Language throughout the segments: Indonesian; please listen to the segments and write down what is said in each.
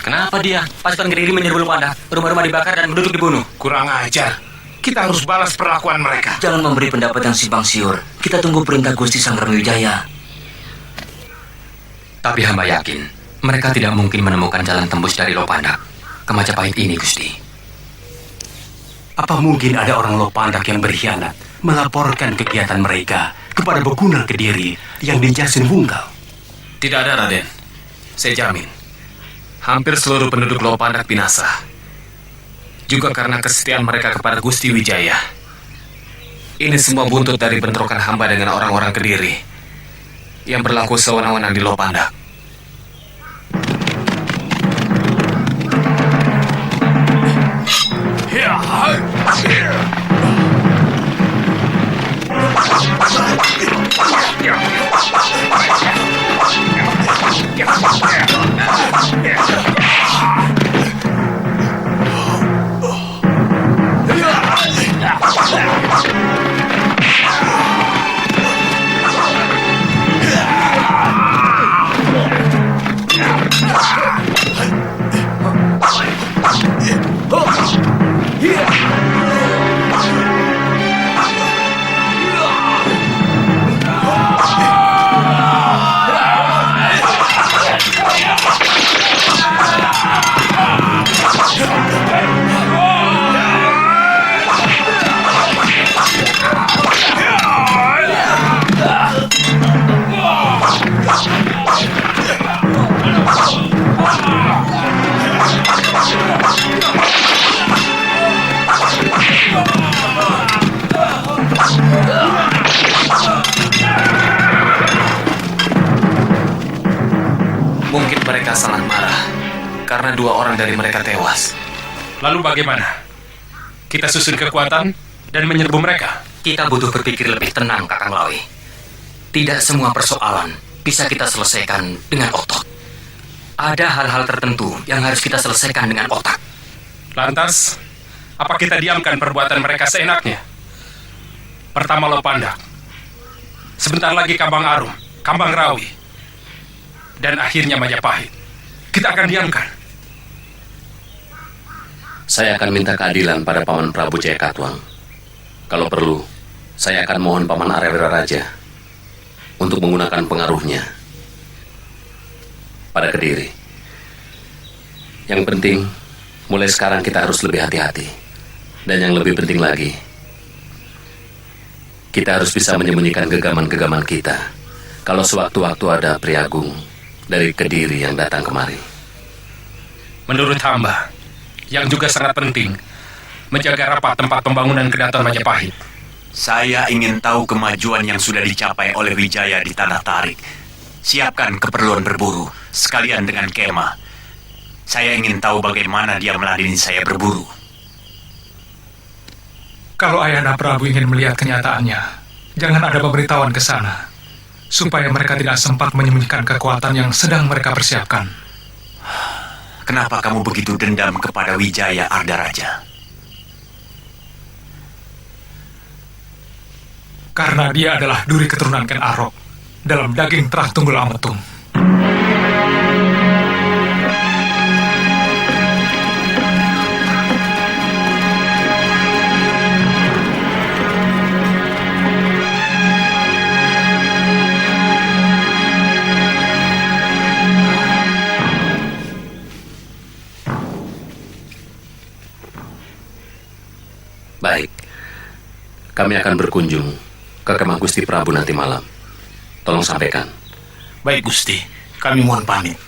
Kenapa dia? Pasukan Kediri menyerbu Lopandak, rumah-rumah dibakar dan penduduk dibunuh. Kurang ajar. Kita harus balas perlakuan mereka. Jangan memberi pendapat yang simpang siur. Kita tunggu perintah Gusti Sanggrawijaya. Tapi hamba yakin, mereka tidak mungkin menemukan jalan tembus dari Lopandak ke Majapahit ini, Gusti. Apa mungkin ada orang Lopandak yang berkhianat melaporkan kegiatan mereka kepada Beguna Kediri yang dijasin Bungkal? Tidak ada, Raden. Saya jamin. Hampir seluruh penduduk Lopandak binasa. Juga karena kesetiaan mereka kepada Gusti Wijaya. Ini semua buntut dari bentrokan hamba dengan orang-orang Kediri yang berlaku sewenang-wenang di Lopandak. Mungkin mereka sangat marah karena 2 orang dari mereka tewas. Lalu bagaimana? Kita susun kekuatan dan menyerbu mereka? Kita butuh berpikir lebih tenang, Kakang Lawi. Tidak semua persoalan bisa kita selesaikan dengan otot. Ada hal-hal tertentu yang harus kita selesaikan dengan otak. Lantas, apa kita diamkan perbuatan mereka seenaknya? Pertama Lopandak, sebentar lagi Kambang Arum, Kambang Rawi, dan akhirnya Majapahit. Kita akan diamkan. Saya akan minta keadilan pada Paman Prabu Jayakatwang. Kalau perlu, saya akan mohon Paman Arewira Raja untuk menggunakan pengaruhnya pada Kediri. Yang penting, mulai sekarang kita harus lebih hati-hati. Dan yang lebih penting lagi, kita harus bisa menyembunyikan gegaman-gegaman kita kalau sewaktu-waktu ada priagung dari Kediri yang datang kemari. Menurut hamba, yang juga sangat penting, menjaga rapat tempat pembangunan Kedaton Majapahit. Saya ingin tahu kemajuan yang sudah dicapai oleh Wijaya di Tanah Tarik. Siapkan keperluan berburu, sekalian dengan kemah. Saya ingin tahu bagaimana dia meladeni saya berburu. Kalau Ayahanda Prabu ingin melihat kenyataannya, jangan ada pemberitahuan ke sana, supaya mereka tidak sempat menyembunyikan kekuatan yang sedang mereka persiapkan. Kenapa kamu begitu dendam kepada Wijaya Ardaraja? Karena dia adalah duri keturunan Ken Arok dalam daging Trah Tunggul Ametung. Baik, kami akan berkunjung ke kemah Gusti Prabu nanti malam. Tolong sampaikan. Baik Gusti, kami mohon pamit.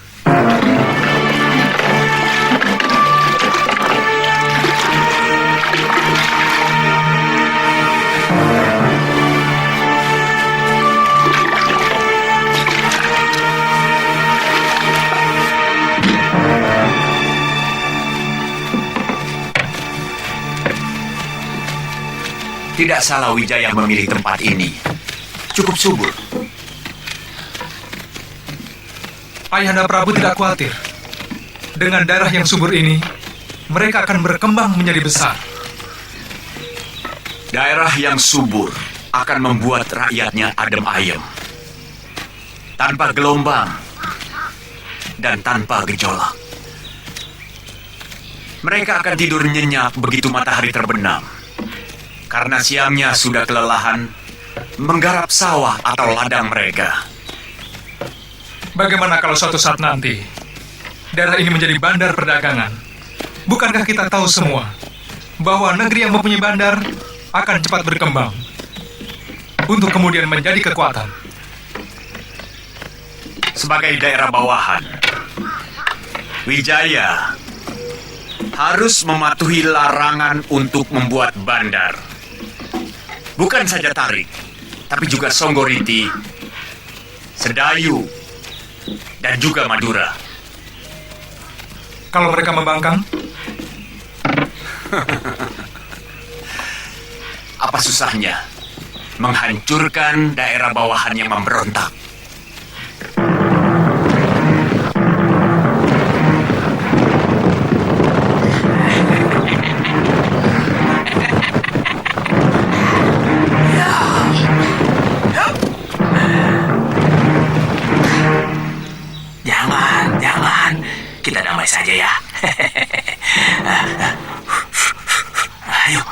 Tidak salah Wijaya memilih tempat ini. Cukup subur. Ayahanda Prabu tidak khawatir. Dengan darah yang subur ini, mereka akan berkembang menjadi besar. Daerah yang subur akan membuat rakyatnya adem ayem. Tanpa gelombang dan tanpa gejolak. Mereka akan tidur nyenyak begitu matahari terbenam. Karena siangnya sudah kelelahan menggarap sawah atau ladang mereka. Bagaimana kalau suatu saat nanti daerah ini menjadi bandar perdagangan? Bukankah kita tahu semua bahwa negeri yang mempunyai bandar akan cepat berkembang untuk kemudian menjadi kekuatan? Sebagai daerah bawahan, Wijaya harus mematuhi larangan untuk membuat bandar. Bukan saja Tarik, tapi juga Songgoriti, Sedayu, dan juga Madura. Kalau mereka membangkang, Apa susahnya menghancurkan daerah bawahan yang memberontak? Jangan. Kita damai saja ya. Ayo.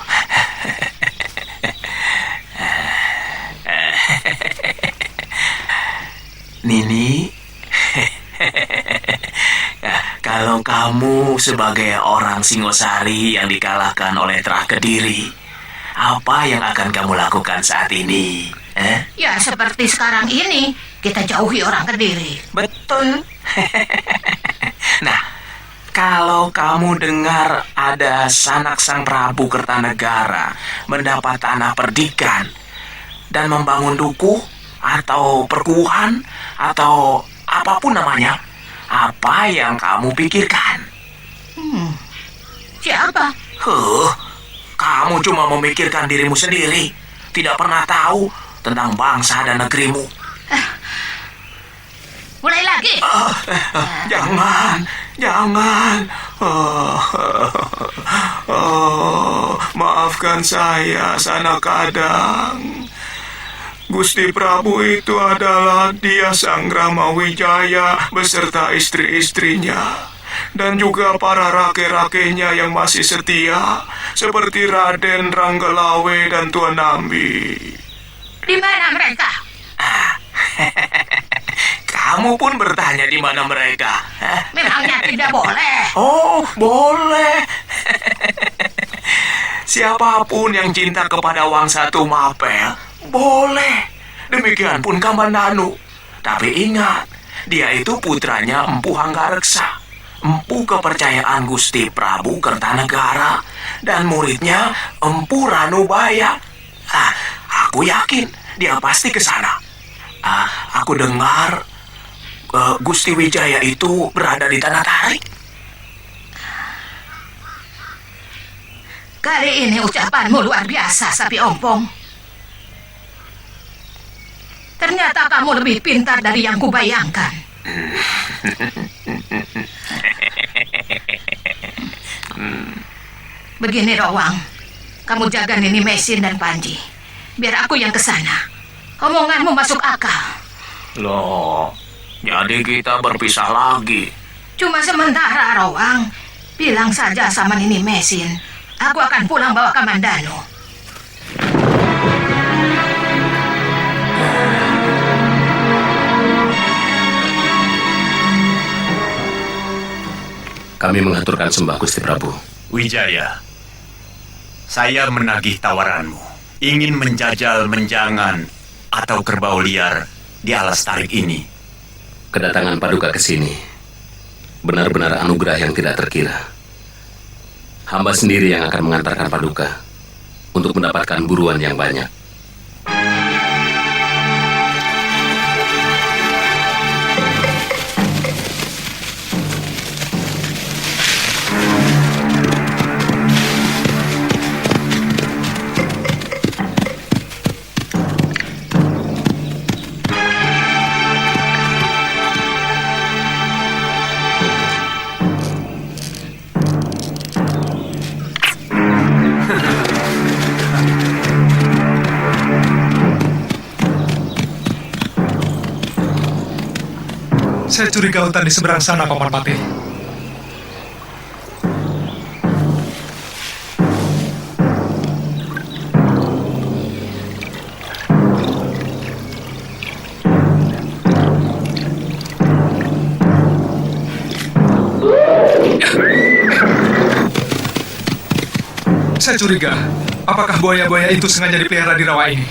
Nini, kalau kamu sebagai orang Singosari yang dikalahkan oleh Trah Kediri, apa yang akan kamu lakukan saat ini? Ya seperti sekarang ini, kita jauhi orang Kediri. Betul. Nah, kalau kamu dengar ada sanak sang Prabu Kertanegara mendapat tanah perdikan dan membangun dukuh atau perkuhan atau apapun namanya, apa yang kamu pikirkan? Siapa? Kamu cuma memikirkan dirimu sendiri, tidak pernah tahu tentang bangsa dan negerimu. Mulai lagi? Jangan. Maafkan saya, Sanak Kadang. Gusti Prabu itu adalah dia Sang Rama Wijaya beserta istri-istrinya. Dan juga para rake-rakenya yang masih setia, seperti Raden Ranggalawe dan Tuan Nambi. Di mana mereka? Kamu pun bertanya di mana mereka? Memangnya tidak boleh? Oh, boleh. Siapapun yang cinta kepada Wangsa Tumapel, boleh. Demikian pun Kamandanu. Tapi ingat, dia itu putranya Empu Hanggareksa, empu kepercayaan Gusti Prabu Kertanegara, dan muridnya Empu Ranubaya. Aku yakin dia pasti ke sana. Aku dengar Gusti Wijaya itu berada di Tanah Tarik. Kali ini ucapanmu luar biasa, Sapi Ompong. Ternyata kamu lebih pintar dari yang kubayangkan. Begini, Rowang. Kamu jaga Nini Mesin dan Panji. Biar aku yang ke sana. Omonganmu masuk akal. Loh, jadi kita berpisah lagi. Cuma sementara, Rowang. Bilang saja sama Nini Mesin. Aku akan pulang bawa Kamandanu. Kami mengaturkan sembah Gusti Prabu. Wijaya, saya menagih tawaranmu. Ingin menjajal menjangan atau kerbau liar di alas tarik ini. Kedatangan Paduka ke sini benar-benar anugerah yang tidak terkira. Hamba sendiri yang akan mengantarkan Paduka untuk mendapatkan buruan yang banyak. saya curiga hutan di seberang sana, Paman Patih. Saya curiga, apakah buaya-buaya itu sengaja dipelihara di rawa ini?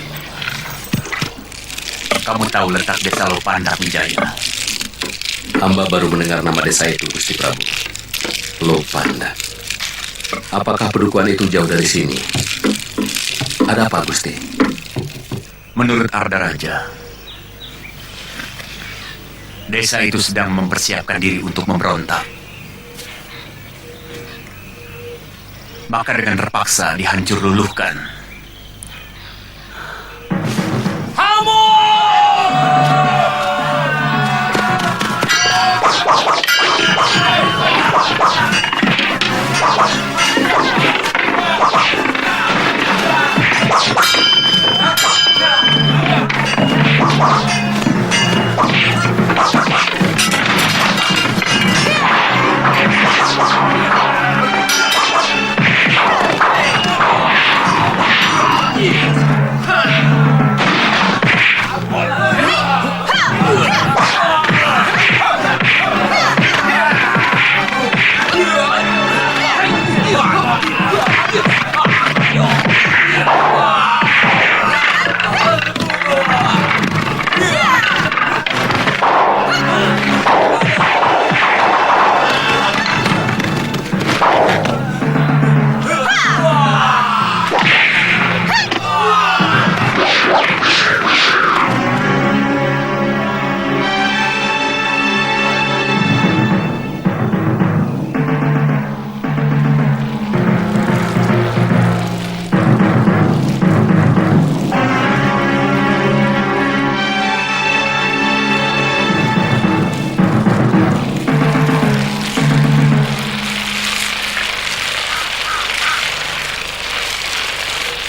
Kamu tahu letak desa Lopandak, Wijaya? Hamba baru mendengar nama desa itu, Gusti Prabu. Lopandak. Apakah pedukuhan itu jauh dari sini? Ada apa, Gusti? Menurut Arda Raja, desa itu sedang mempersiapkan diri untuk memberontak. Maka dengan terpaksa dihancur luluhkan.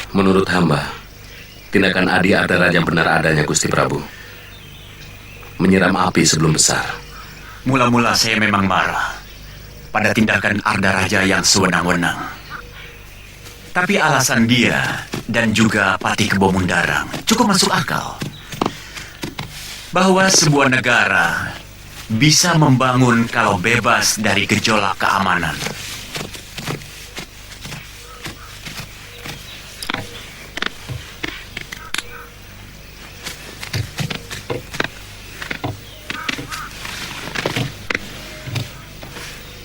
Menurut hamba, tindakan Adi Arda Raja benar adanya, Gusti Prabu. Menyiram api sebelum besar. Mula-mula saya memang marah pada tindakan Arda Raja yang sewenang-wenang. Tapi alasan dia dan juga Pati Kebo Mundarang cukup masuk akal. Bahwa sebuah negara bisa membangun kalau bebas dari gejolak keamanan.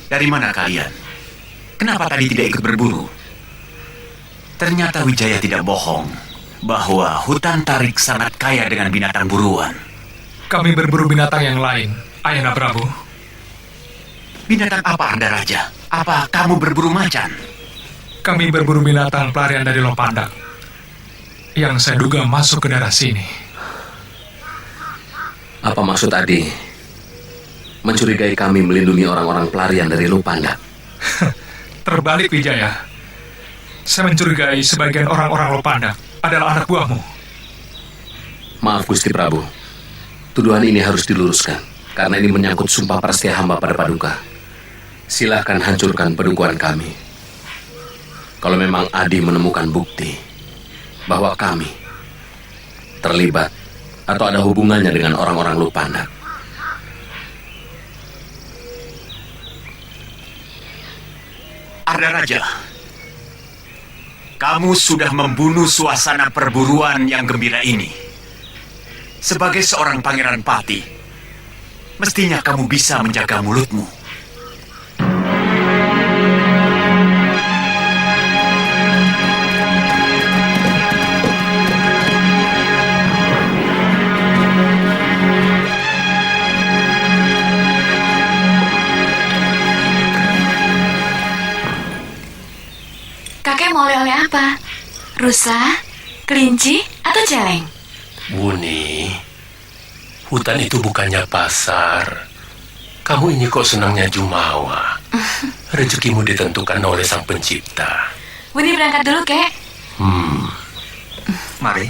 Dari mana kalian? Kenapa tadi tidak ikut berburu? Ternyata Wijaya tidak bohong bahwa hutan Tarik sangat kaya dengan binatang buruan. Kami berburu binatang yang lain, Ayahanda Prabu. Binatang apa, Arda Raja? Apa kamu berburu macan? Kami berburu binatang pelarian dari Lopandak yang saya duga masuk ke daerah sini. Apa maksud Adi? Mencurigai kami melindungi orang-orang pelarian dari Lopandak. Terbalik, Wijaya. Saya mencurigai sebagian orang-orang Lopandak adalah anak buahmu. Maaf, Gusti Prabu. Tuduhan ini harus diluruskan, karena ini menyangkut sumpah persetia hamba pada Paduka. Silahkan hancurkan pedukuhan kami. Kalau memang Adi menemukan bukti bahwa kami terlibat atau ada hubungannya dengan orang-orang Lopandak, Arda Raja, kamu sudah membunuh suasana perburuan yang gembira ini. Sebagai seorang pangeran Pati, mestinya kamu bisa menjaga mulutmu. Kakek mau oleh-oleh apa? Rusa, kelinci, atau celeng? Buni, hutan itu bukannya pasar. Kamu ini kok senangnya jumawa. Rezekimu ditentukan oleh Sang Pencipta. Buni berangkat dulu, Kek. Mari.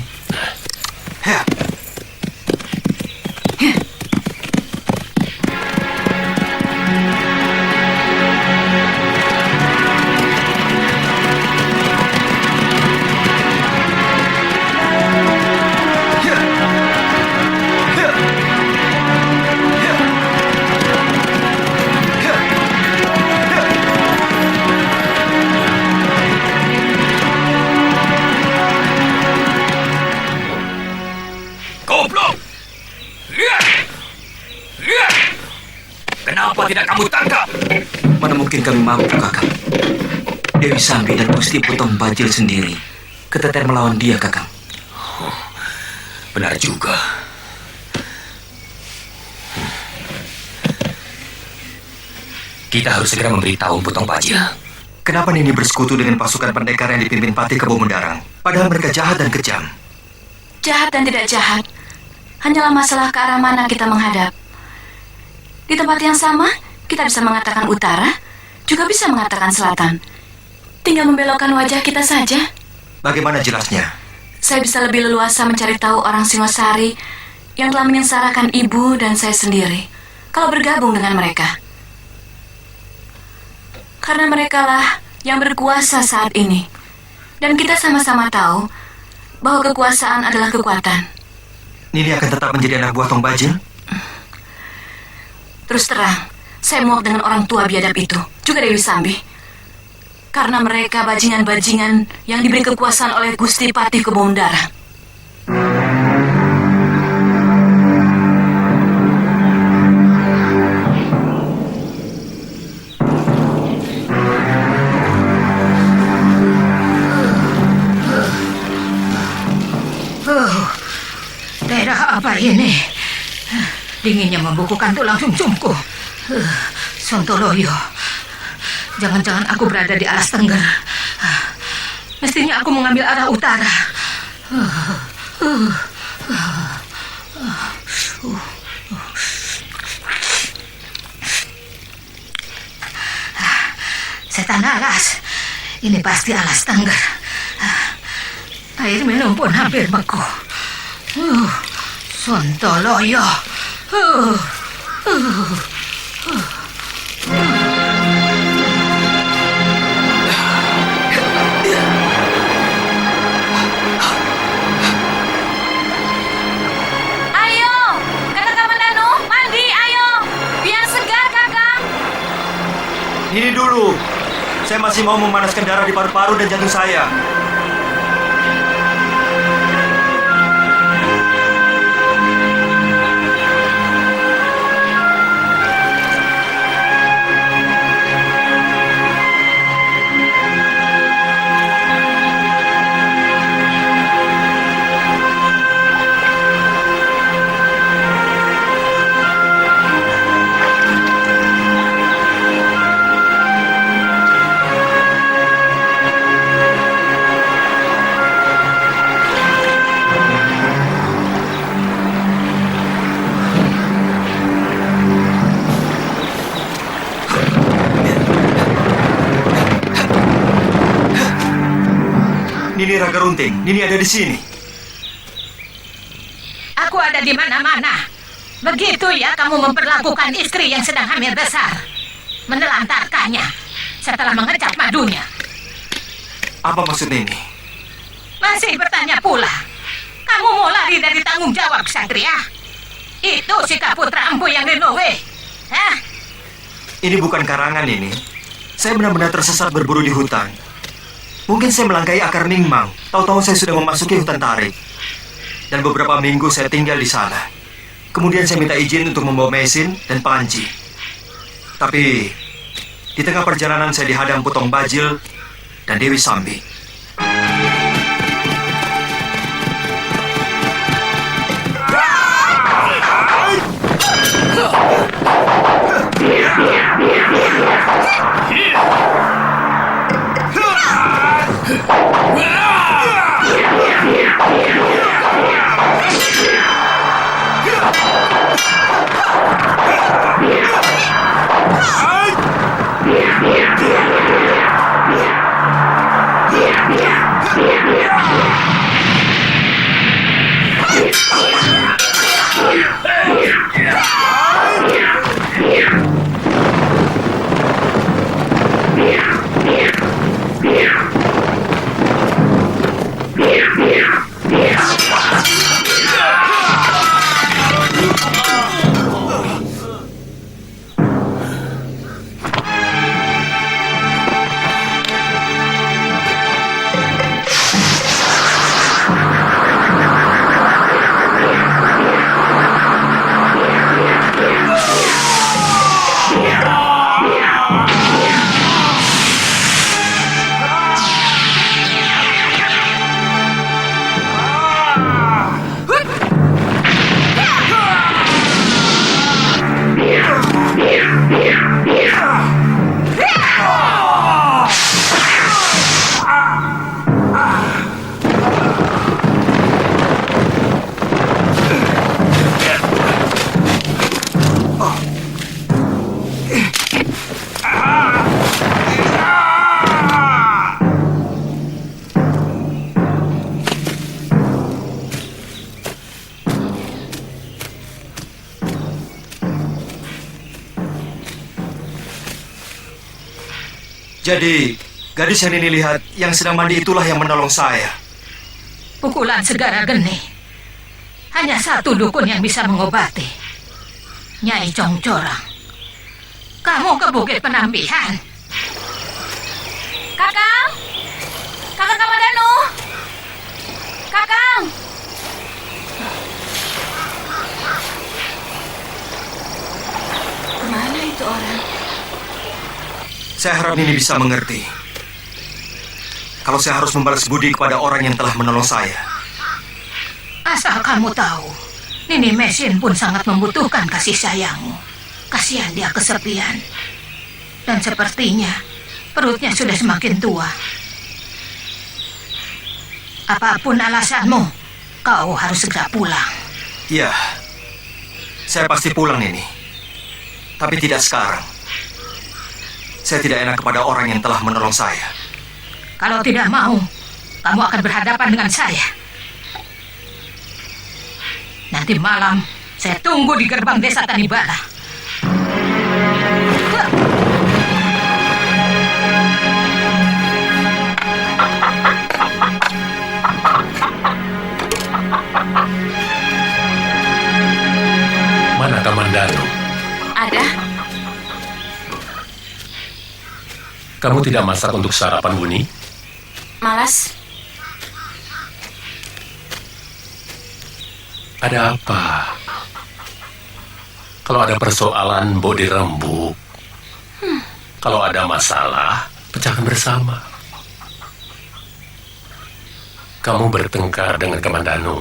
Kenapa tidak kamu tangkap? Mana mungkin kami mampu, Kakang. Dewi Sambi dan Gusti Potong Bajil sendiri keteter melawan dia, Kakang. Benar juga. Kita harus segera memberitahu Potong Bajil. Kenapa Nini bersekutu dengan pasukan pendekar yang dipimpin Patih Kebo Mendarang? Padahal mereka jahat dan kejam. Jahat dan tidak jahat, hanyalah masalah ke arah mana kita menghadap. Di tempat yang sama, kita bisa mengatakan utara, juga bisa mengatakan selatan. Tinggal membelokkan wajah kita saja. Bagaimana jelasnya? Saya bisa lebih leluasa mencari tahu orang Singosari yang telah menyengsarakan ibu dan saya sendiri kalau bergabung dengan mereka. Karena merekalah yang berkuasa saat ini. Dan kita sama-sama tahu bahwa kekuasaan adalah kekuatan. Nini akan tetap menjadi anak buah Tong Bajil? Terus terang, saya muak dengan orang tua biadab itu, juga Dewi Sambi. Karena mereka bajingan-bajingan yang diberi kekuasaan oleh Gusti Patih Kebo Mendarang. Daerah apa ini? Dinginnya membukukan tulang sumsumku. Sontoloyo. Jangan-jangan aku berada di alas Tengger. Mestinya aku mengambil arah utara. Setan alas. Ini pasti alas Tengger. Air minum pun hampir beku. Sontoloyo. Ayo, kata Kamandanu, mandi, ayo. Biar segar, Kakang. Ini dulu. Saya masih mau memanaskan darah di paru-paru dan jantung saya. Nini Raga Runting, Nini ada di sini. Aku ada di mana-mana. Begitu ya kamu memperlakukan istri yang sedang hamil besar. Menelantarkannya setelah mengecap madunya. Apa maksud Nini? Masih bertanya pula. Kamu mau lari dari tanggung jawab, Satria? Itu sikap putra empu yang Rinowe. Hah? Ini bukan karangan ini. Saya benar-benar tersesat berburu di hutan. Mungkin saya melangkahi akar Ningmang. Tahu-tahu saya sudah memasuki hutan tarik. Dan beberapa minggu saya tinggal di sana. Kemudian saya minta izin untuk membawa Mesin dan Panji. Tapi di tengah perjalanan saya dihadang Potong Bajil dan Dewi Sambi. Jadi, gadis yang Nini lihat yang sedang mandi itulah yang menolong saya. Pukulan segara geni. Hanya satu dukun yang bisa mengobati. Nyai Congcorang. Kamu ke Bukit Penambihan. Kakang! Kakang Kamandanu! Kakang! Kemana itu orang? Saya harap Nini bisa mengerti. Kalau saya harus membalas budi kepada orang yang telah menolong saya. Asal kamu tahu, Nini Mesin pun sangat membutuhkan kasih sayangmu. Kasihan dia kesepian. Dan sepertinya perutnya sudah semakin tua. Apapun alasanmu, kau harus segera pulang. Iya, saya pasti pulang Nini. Tapi tidak sekarang. Saya tidak enak kepada orang yang telah menolong saya. Kalau tidak mau, kamu akan berhadapan dengan saya. Nanti malam, saya tunggu di gerbang desa Tanibala. Mana Kamandanu? Ada? Kamu tidak masak untuk sarapan, Wuni? Malas? Ada apa? Kalau ada persoalan, Mbok dirembuk. Kalau ada masalah, pecahkan bersama. Kamu bertengkar dengan Kamandanu.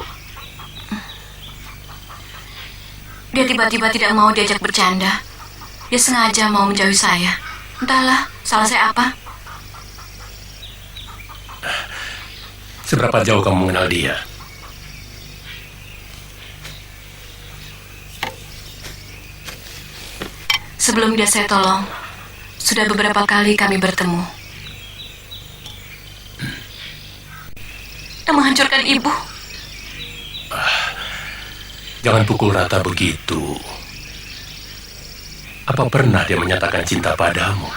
Dia tiba-tiba tidak mau diajak bercanda. Dia sengaja mau menjauhi saya. Entahlah, salah saya apa? Seberapa jauh kamu mengenal dia? Sebelum dia saya tolong, sudah beberapa kali kami bertemu. Dan menghancurkan ibu. Jangan pukul rata begitu. Apa pernah dia menyatakan cinta padamu?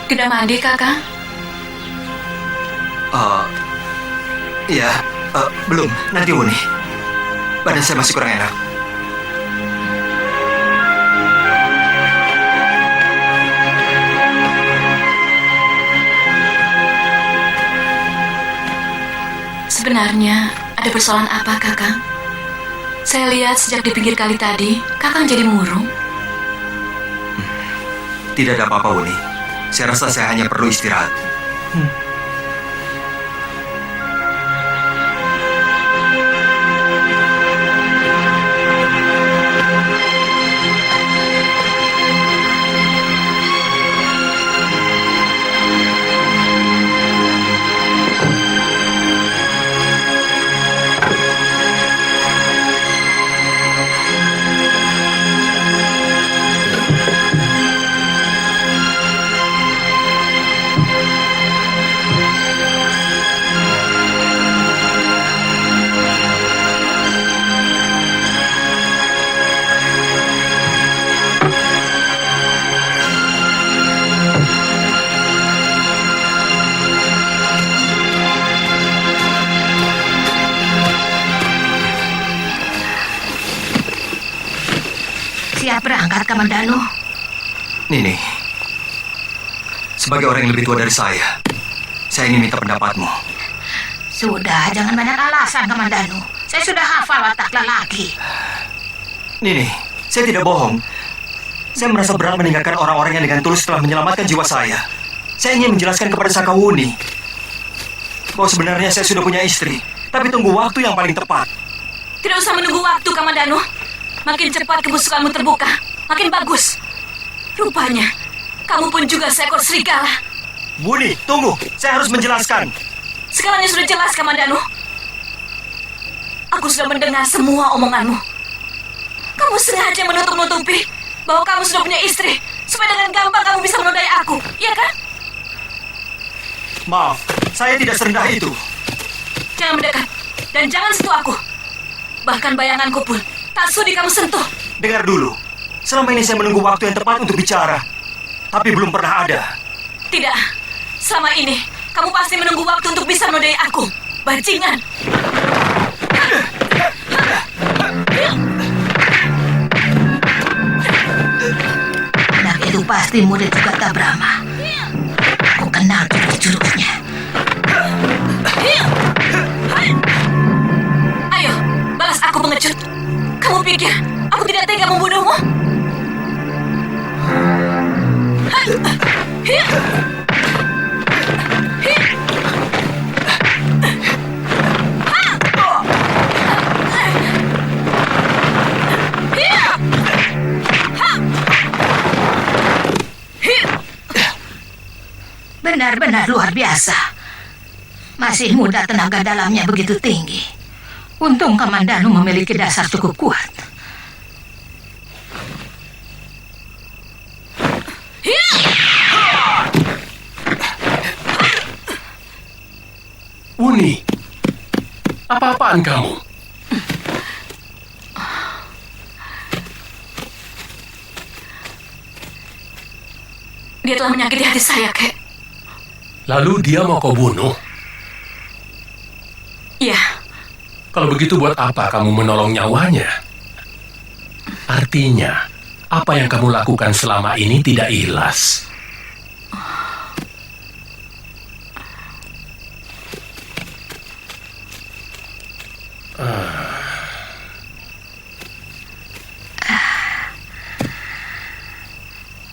Tidak mandi, Kakang? Iya, belum. Nanti Wuni. Badan saya masih kurang enak. Sebenarnya ada persoalan apa, Kakang? Saya lihat sejak di pinggir kali tadi, Kakang jadi murung. Tidak ada apa-apa, Wuni. Saya rasa saya hanya perlu istirahat. Siap berangkat, Kamandanu. Nini, sebagai orang yang lebih tua dari saya ingin minta pendapatmu. Sudah, jangan banyak alasan, Kamandanu. Saya sudah hafal watak lelaki. Nini, saya tidak bohong. Saya merasa berat meninggalkan orang-orang yang dengan tulus telah menyelamatkan jiwa saya. Saya ingin menjelaskan kepada Sakawuni bahwa sebenarnya saya sudah punya istri, tapi tunggu waktu yang paling tepat. Tidak usah menunggu waktu, Kamandanu. Makin cepat kebusukanmu terbuka, makin bagus. Rupanya, kamu pun juga seekor serigala. Wuni, tunggu. Saya harus menjelaskan. Segalanya sudah jelas, Kamandanu. Aku sudah mendengar semua omonganmu. Kamu sengaja menutup-nutupi bahwa kamu sudah punya istri, supaya dengan gampang kamu bisa menodai aku, iya kan? Maaf, saya tidak serendah itu. Jangan mendekat, dan jangan sentuh aku. Bahkan bayanganku pun tak sudi kamu sentuh. Dengar dulu, selama ini saya menunggu waktu yang tepat untuk bicara, tapi belum pernah ada. Tidak, selama ini kamu pasti menunggu waktu untuk bisa menodai aku, bajingan. Anak itu pasti murid Sugata Brahma. Aku kenal jurus-jurusnya. Ayo, balas aku pengecut. Kamu pikir aku tidak tega membunuhmu? Benar-benar luar biasa. Masih muda, tenaga dalamnya begitu tinggi. Untung Kamandanu memiliki dasar cukup kuat. Uni, apa-apaan kamu? Dia telah menyakiti hati saya, Kek. Lalu dia mau kau bunuh? Iya. Kalau begitu buat apa kamu menolong nyawanya? Artinya, apa yang kamu lakukan selama ini tidak ikhlas.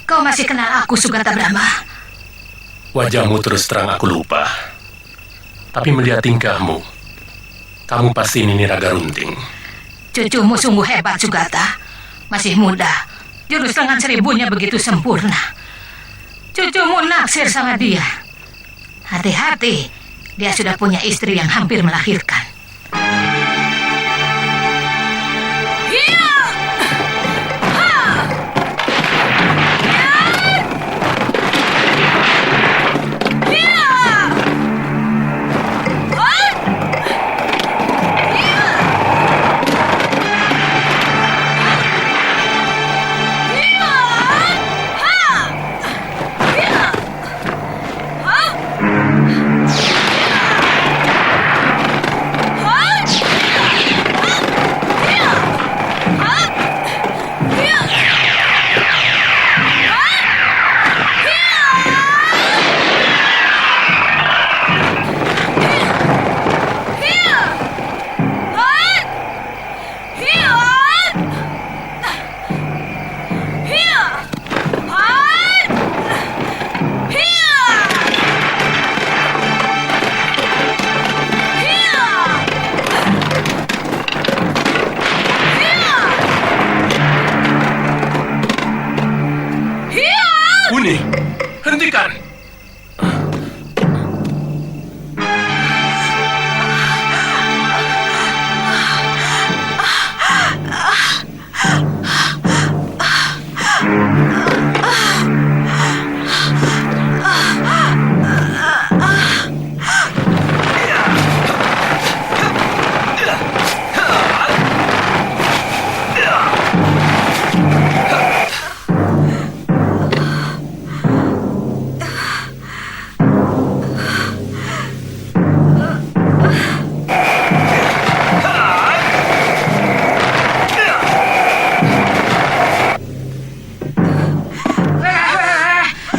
Kau masih kenal aku, Sugata Brahma? Wajahmu terus terang aku lupa. Tapi melihat tingkahmu, kamu pasti Nini Raga Runting. Cucumu sungguh hebat, Sugata. Masih muda. Jurus lengan seribunya begitu sempurna. Cucumu naksir sama dia. Hati-hati, dia sudah punya istri yang hampir melahirkan. Uni, hentikan!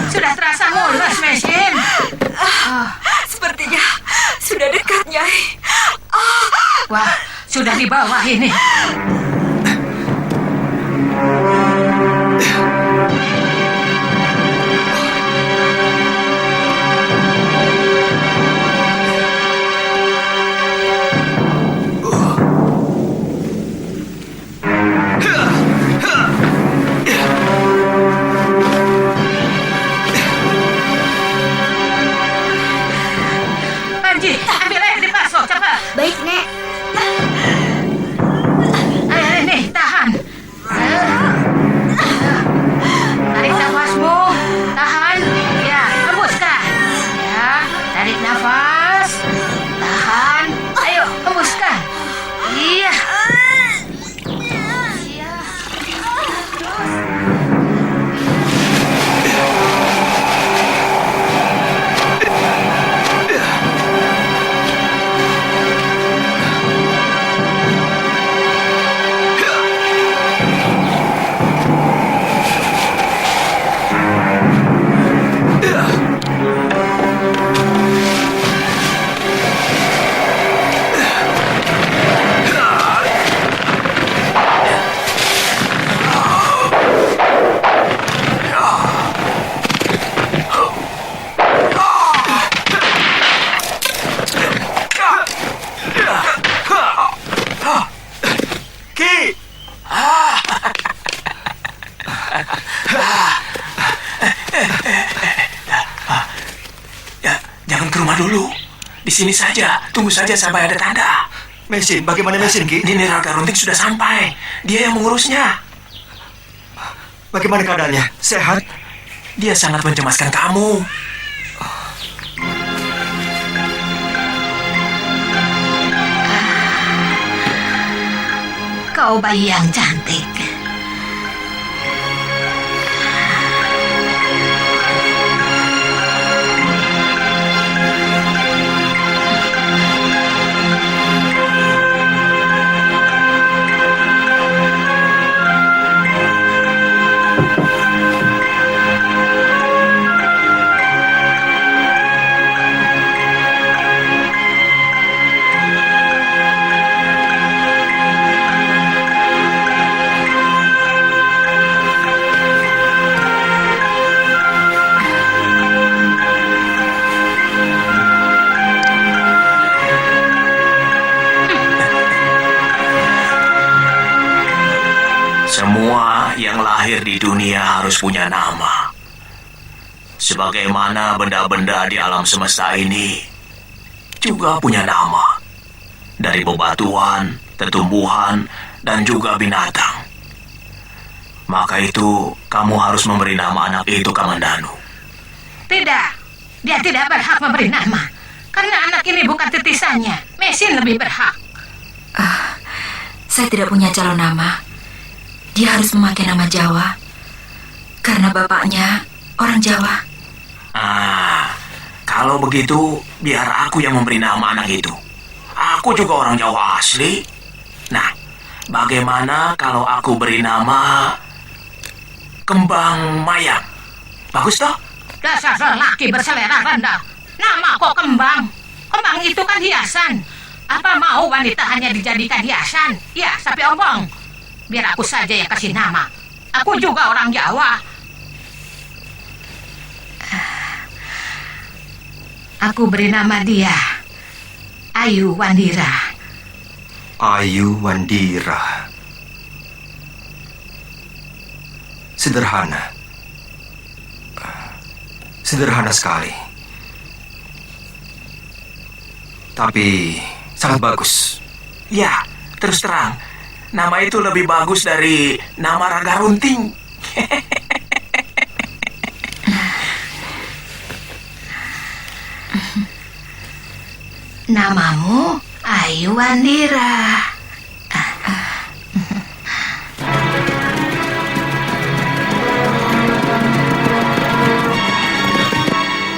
Sudah terasa mulus, Mesin. Sepertinya sudah dekat, Nyai. Wah, sudah di bawah ini. Panji, ambil air di paso, cepat. Baik, Nek. Ya, jangan ke rumah dulu. Di sini saja, tunggu saja sampai ada tanda. Mesin, bagaimana Mesin, Ki? General Garunting sudah sampai. Dia yang mengurusnya. Bagaimana keadaannya? Sehat? Dia sangat mencemaskan kamu. Kau bayi yang cantik. Semua yang lahir di dunia harus punya nama. Sebagaimana benda-benda di alam semesta ini juga punya nama. Dari bebatuan, tumbuhan, dan juga binatang. Maka itu kamu harus memberi nama anak itu Kamandanu. Tidak, dia tidak berhak memberi nama. Karena anak ini bukan titisannya. Mesin lebih berhak. Saya tidak punya calon nama. Dia harus memakai nama Jawa. Karena bapaknya orang Jawa. Kalau begitu, biar aku yang memberi nama anak itu. Aku juga orang Jawa asli. Nah, bagaimana kalau aku beri nama Kembang Mayang? Bagus toh? Dasar lelaki berselera rendah. Nama kok Kembang? Kembang itu kan hiasan. Apa mau wanita hanya dijadikan hiasan? Ya, sapi obong. Biar aku saja yang kasih nama. Aku juga orang Jawa. Aku beri nama dia Ayu Wandira. Ayu Wandira. Sederhana. Sederhana sekali. Tapi sangat bagus. Ya, terus terang. Nama itu lebih bagus dari nama Raga Runting. Namamu Ayu Wandira.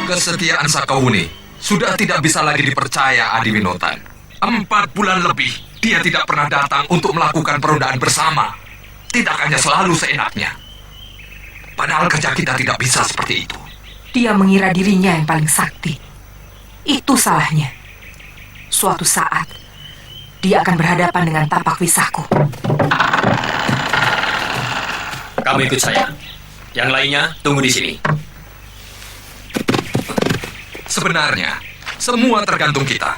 Kesetiaan Sakawuni sudah tidak bisa lagi dipercaya, Adiwinotan. 4 bulan lebih dia tidak pernah datang untuk melakukan perundaan bersama. Tidak hanya selalu seenaknya. Padahal kerja kita tidak bisa seperti itu. Dia mengira dirinya yang paling sakti. Itu salahnya. Suatu saat, dia akan berhadapan dengan tapak wisahku. Kamu ikut saya. Yang lainnya tunggu di sini. Sebenarnya, semua tergantung kita.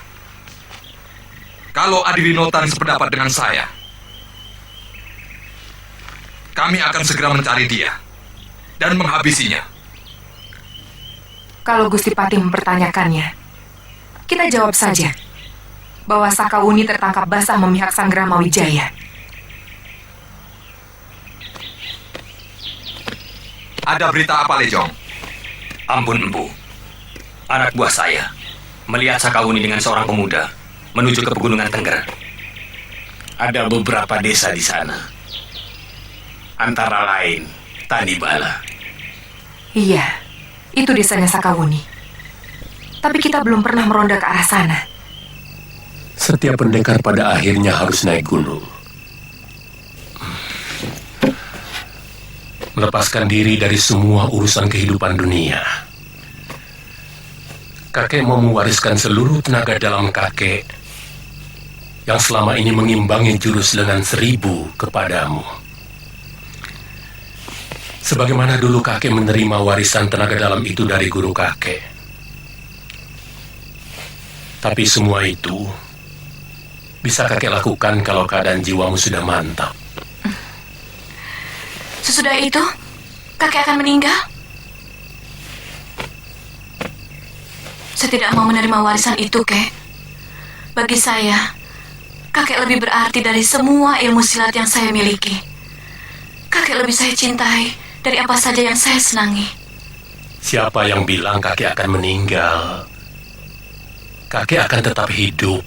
Kalau Adiwinotan sependapat dengan saya, kami akan segera mencari dia dan menghabisinya. Kalau Gusti Patih mempertanyakannya, kita jawab saja bahwa Sakawuni tertangkap basah memihak Sanggrama Wijaya. Ada berita apa, Lejong? Ampun, Empu. Anak buah saya melihat Sakawuni dengan seorang pemuda menuju ke Pegunungan Tengger. Ada beberapa desa di sana. Antara lain Tanibala. Iya, itu desanya Sakawuni. Tapi kita belum pernah meronda ke arah sana. Setiap pendekar pada akhirnya harus naik gunung. Melepaskan diri dari semua urusan kehidupan dunia. Kakek mau mewariskan seluruh tenaga dalam kakek yang selama ini mengimbangi jurus lengan 1000 kepadamu. Sebagaimana dulu kakek menerima warisan tenaga dalam itu dari guru kakek. Tapi semua itu bisa kakek lakukan kalau keadaan jiwamu sudah mantap. Sesudah itu, kakek akan meninggal. Saya tidak mau menerima warisan itu, Kek. Bagi saya, kakek lebih berarti dari semua ilmu silat yang saya miliki. Kakek lebih saya cintai dari apa saja yang saya senangi. Siapa yang bilang kakek akan meninggal? Kakek akan tetap hidup.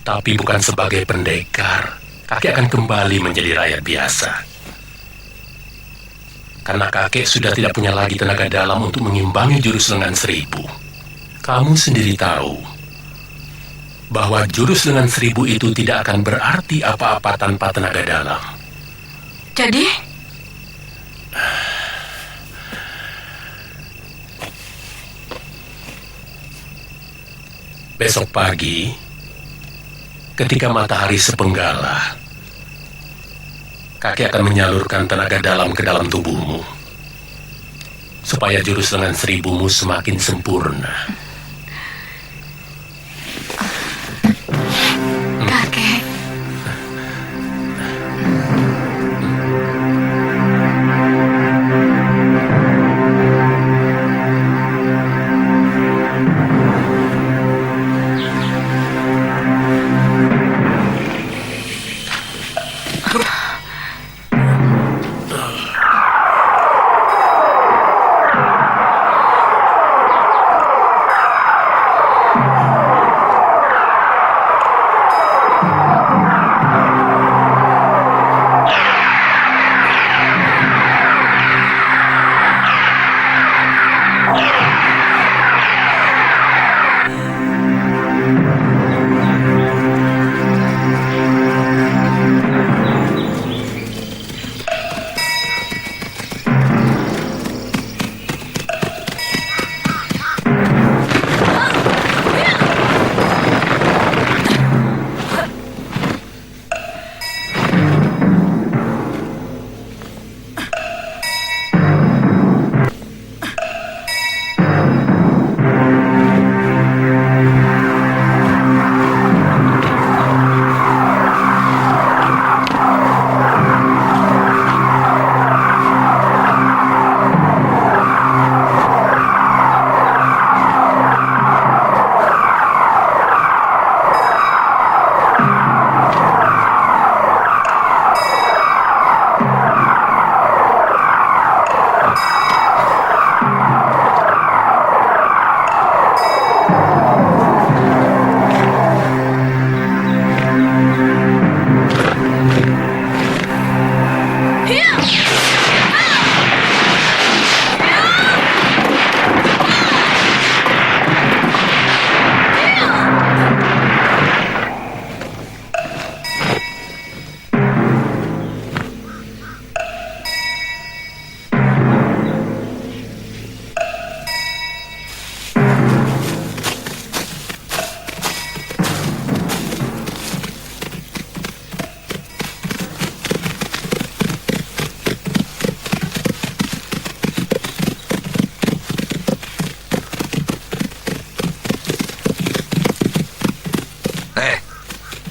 Tapi bukan sebagai pendekar. Kakek akan kembali menjadi rakyat biasa. Karena kakek sudah tidak punya lagi tenaga dalam untuk mengimbangi jurus lengan 1000. Kamu sendiri tahu bahwa jurus lengan 1000 itu tidak akan berarti apa-apa tanpa tenaga dalam. Jadi, besok pagi, ketika matahari sepenggala, kakek akan menyalurkan tenaga dalam ke dalam tubuhmu, supaya jurus lengan 1000-mu semakin sempurna. kakek,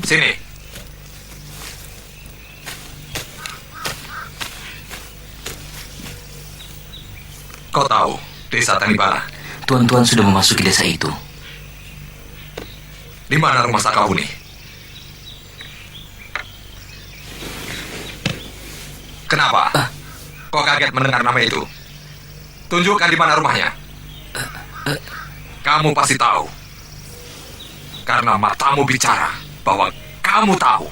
Sini. Kau tahu desa Tanibala? Tuan-tuan sudah memasuki desa itu. Di mana rumah Sakawuni? Kenapa? Kau kaget mendengar nama itu? Tunjukkan di mana rumahnya. Kamu pasti tahu. Karena matamu bicara bahwa kamu tahu.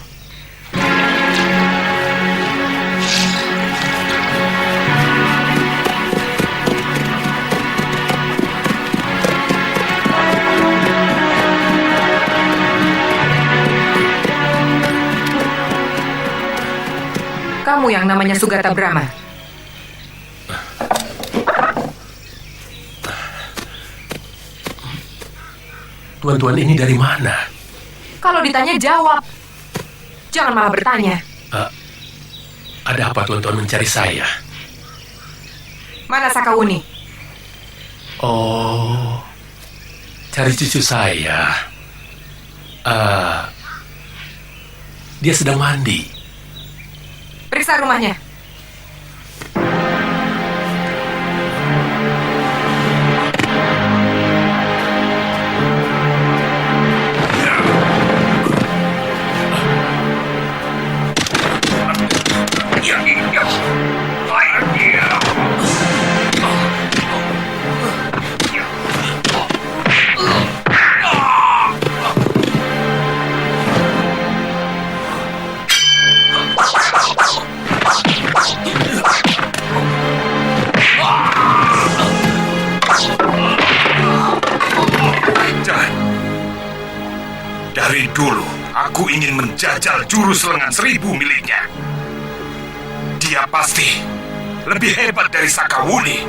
Kamu yang namanya Sugata Brahma. Tuan-tuan ini dari mana? Kalau ditanya jawab. Jangan malah bertanya. Ada apa tuan-tuan mencari saya? Mana Sakawuni? Oh, cari cucu saya. Dia sedang mandi. Periksa rumahnya. Aku ingin menjajal jurus lengan 1000 miliknya. Dia pasti lebih hebat dari Sakawuni.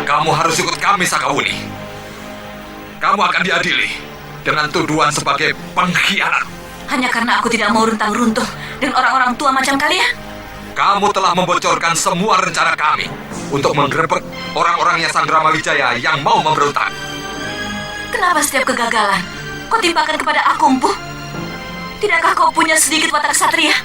Kamu harus ikut kami, Sakawuni. Kamu akan diadili dengan tuduhan sebagai pengkhianat. Hanya karena aku tidak mau runtang-runtuh dengan orang-orang tua macam kalian. Kamu telah membocorkan semua rencana kami untuk menggerebek orang-orangnya Sangrama Wijaya yang mau memberontak. Kenapa setiap kegagalan kau timpakan kepada aku, Empu? Tidakkah kau punya sedikit watak satria?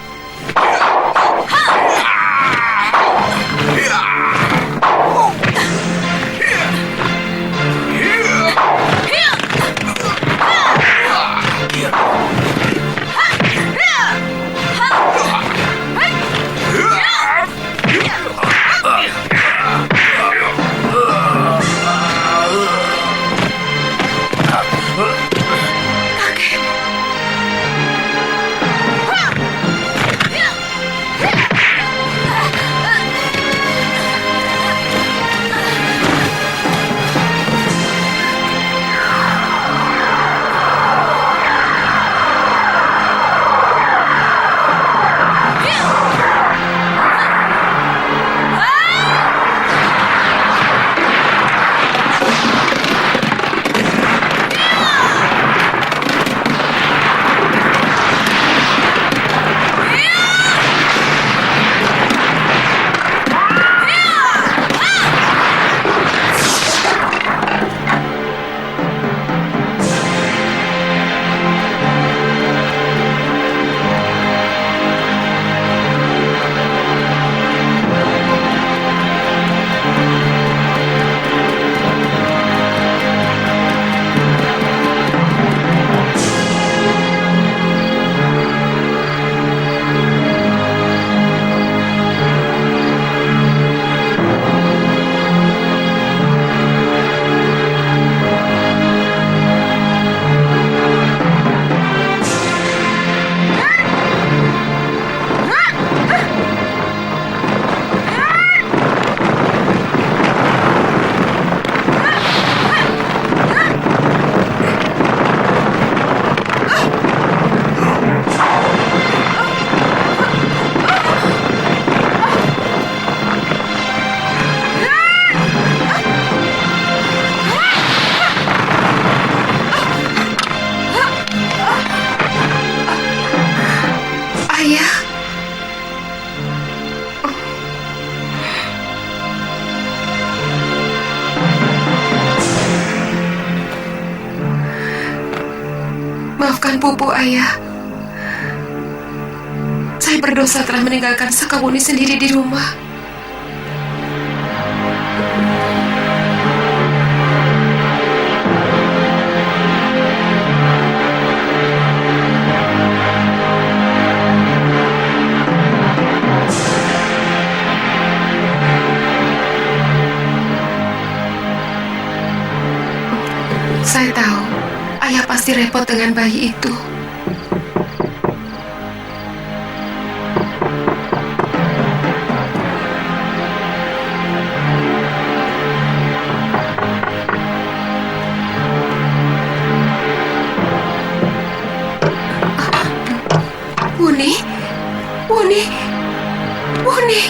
Maafkan Pupu, Ayah. Saya berdosa telah meninggalkan Sakawuni sendiri di rumah. Saya tahu, Ayah pasti repot dengan bayi itu. Wuni, Wuni, Wuni.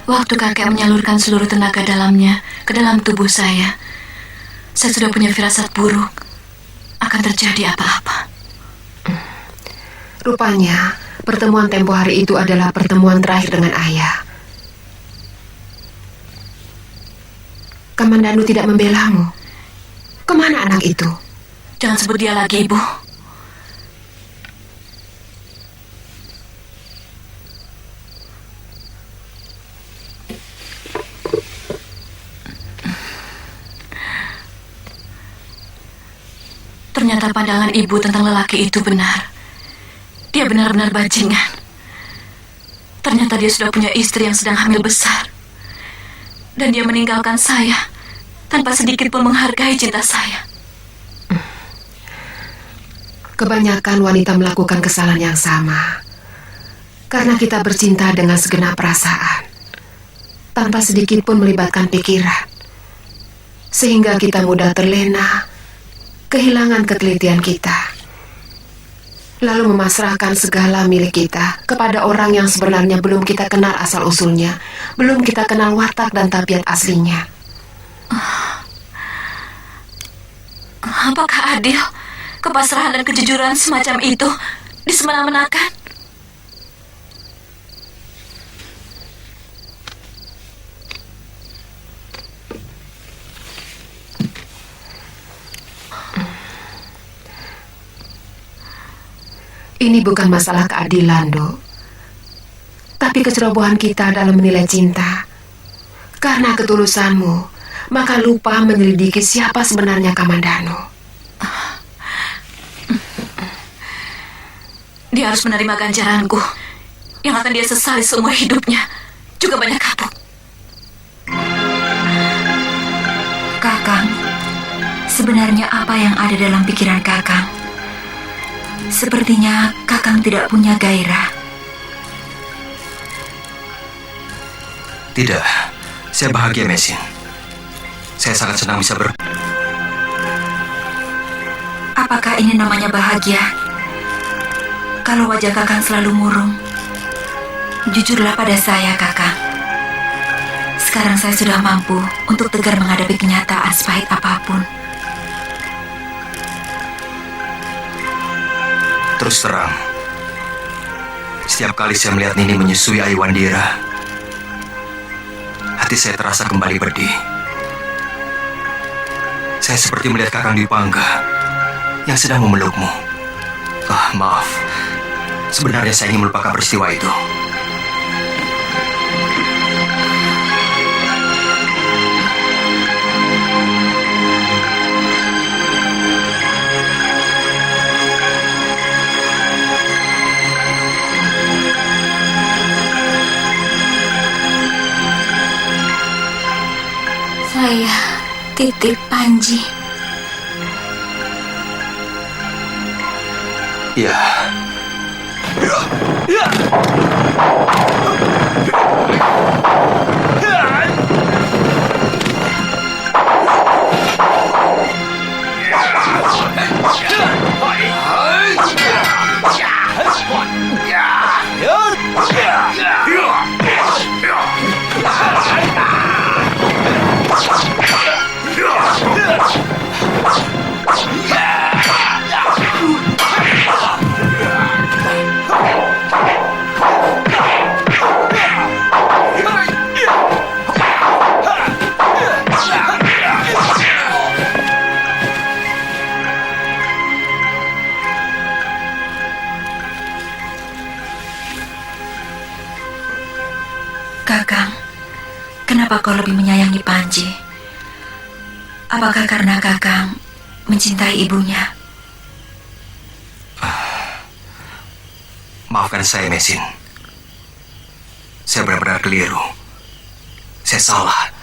Waktu kakek menyalurkan seluruh tenaga dalamnya ke dalam tubuh saya sudah punya firasat buruk akan terjadi apa-apa. Rupanya, pertemuan tempo hari itu adalah pertemuan terakhir dengan ayah. Kamandanu tidak membelamu. Kemana anak itu? Jangan sebut dia lagi, Ibu. Ternyata pandangan Ibu tentang lelaki itu benar. Dia benar-benar bajingan. Ternyata dia sudah punya istri yang sedang hamil besar. Dan dia meninggalkan saya tanpa sedikit pun menghargai cinta saya. Kebanyakan wanita melakukan kesalahan yang sama. Karena kita bercinta dengan segenap perasaan. Tanpa sedikit pun melibatkan pikiran. Sehingga kita mudah terlena, kehilangan ketelitian kita. Lalu memasrahkan segala milik kita kepada orang yang sebenarnya belum kita kenal asal-usulnya, belum kita kenal watak dan tabiat aslinya. Apakah adil kepasrahan dan kejujuran semacam itu disemena-menakan? Ini bukan masalah keadilan, Dok. Tapi kecerobohan kita dalam menilai cinta. Karena ketulusanmu, maka lupa menyelidiki siapa sebenarnya Kamandanu. Dia harus menerima ganjaranku yang akan dia sesali seumur hidupnya. Juga banyak kapuk. Kakang, sebenarnya apa yang ada dalam pikiran Kakang? Sepertinya Kakang tidak punya gairah. Tidak, saya bahagia, Mesin. Saya sangat senang bisa Apakah ini namanya bahagia? Kalau wajah Kakang selalu murung, jujurlah pada saya, Kakang. Sekarang saya sudah mampu untuk tegar menghadapi kenyataan sepahit apapun. Terus terang, setiap kali saya melihat Nini menyusui Aiwandira, hati saya terasa kembali berdih. Saya seperti melihat Kakang Dwipangga yang sedang memelukmu. Maaf, sebenarnya saya ingin melupakan peristiwa itu. Saya titip Panji. Ya. Kakang, kenapa kau lebih menyayangi Panji? Apakah karena Kakang mencintai ibunya? Maafkan saya, Mesin. Saya benar-benar keliru. Saya salah.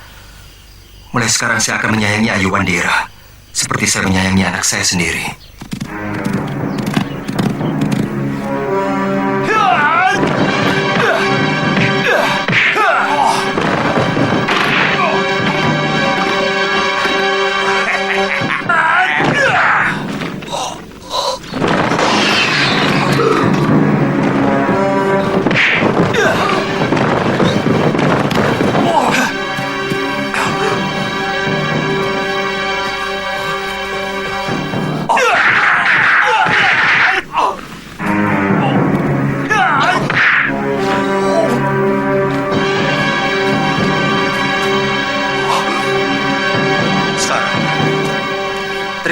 Mulai sekarang saya akan menyayangi Aiwandira seperti saya menyayangi anak saya sendiri.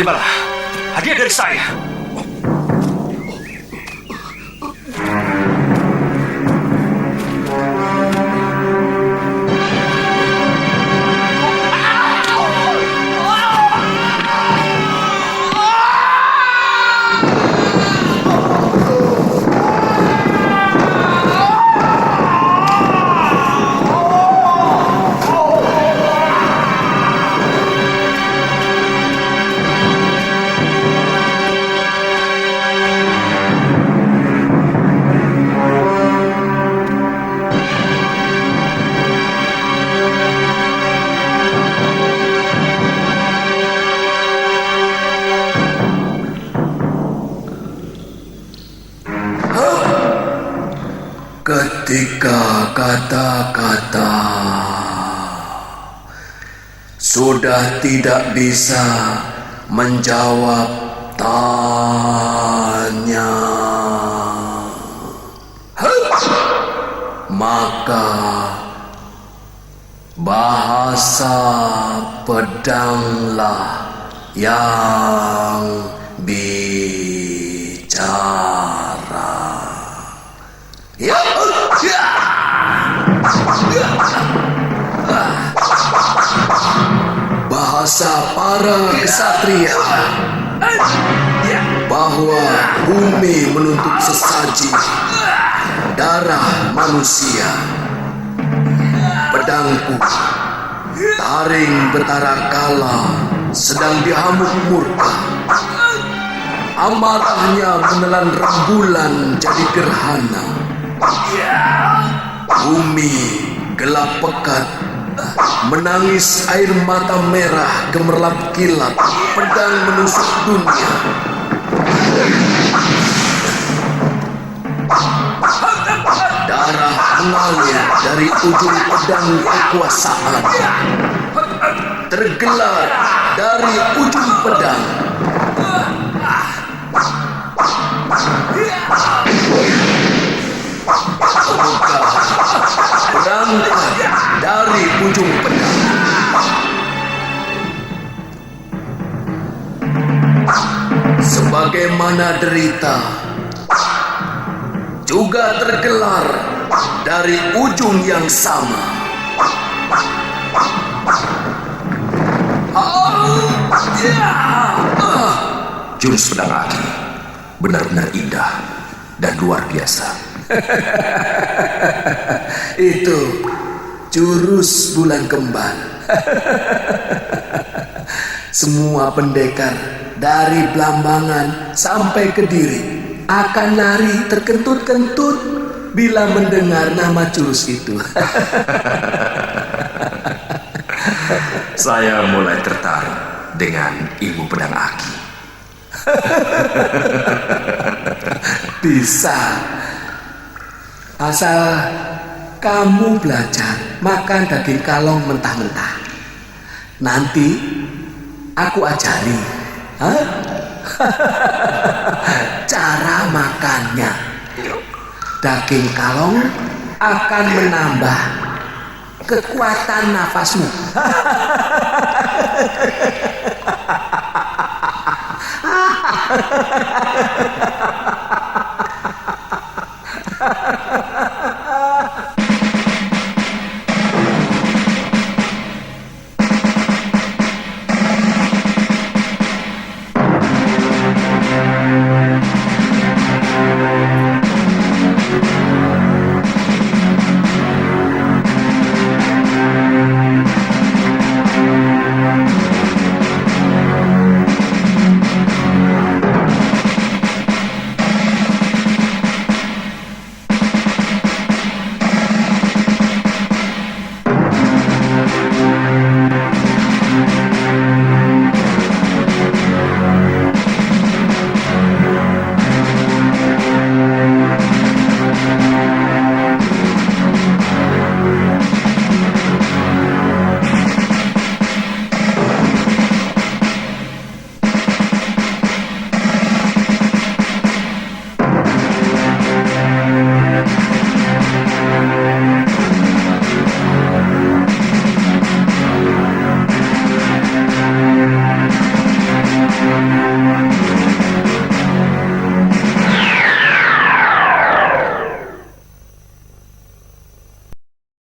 Terimalah hadiah dari saya. Ketika kata-kata sudah tidak bisa menjawab tanya, maka bahasa pedanglah yang bicara. Bahasa para kesatria bahwa bumi menuntut sesaji darah manusia. Pedangku taring betara kala sedang dihamuk murka. Amarahnya menelan rembulan jadi gerhana. Bumi gelap pekat, menangis air mata merah gemerlap kilat, pedang menusuk dunia. Darah mengalir dari ujung pedang kekuasaan, tergelar dari ujung pedang. Berangkat dari ujung pedang. Sebagaimana derita juga tergelar dari ujung yang sama. Jurus pedang Aki benar-benar indah dan luar biasa. Itu jurus bulan kembar. Semua pendekar dari Blambangan sampai Kediri akan lari terkentut-kentut bila mendengar nama jurus itu. Saya mulai tertarik dengan ilmu pedang Aki. Bisa, asal kamu belajar makan daging kalong mentah-mentah. Nanti aku ajari cara makannya. Daging kalong akan menambah kekuatan nafasmu.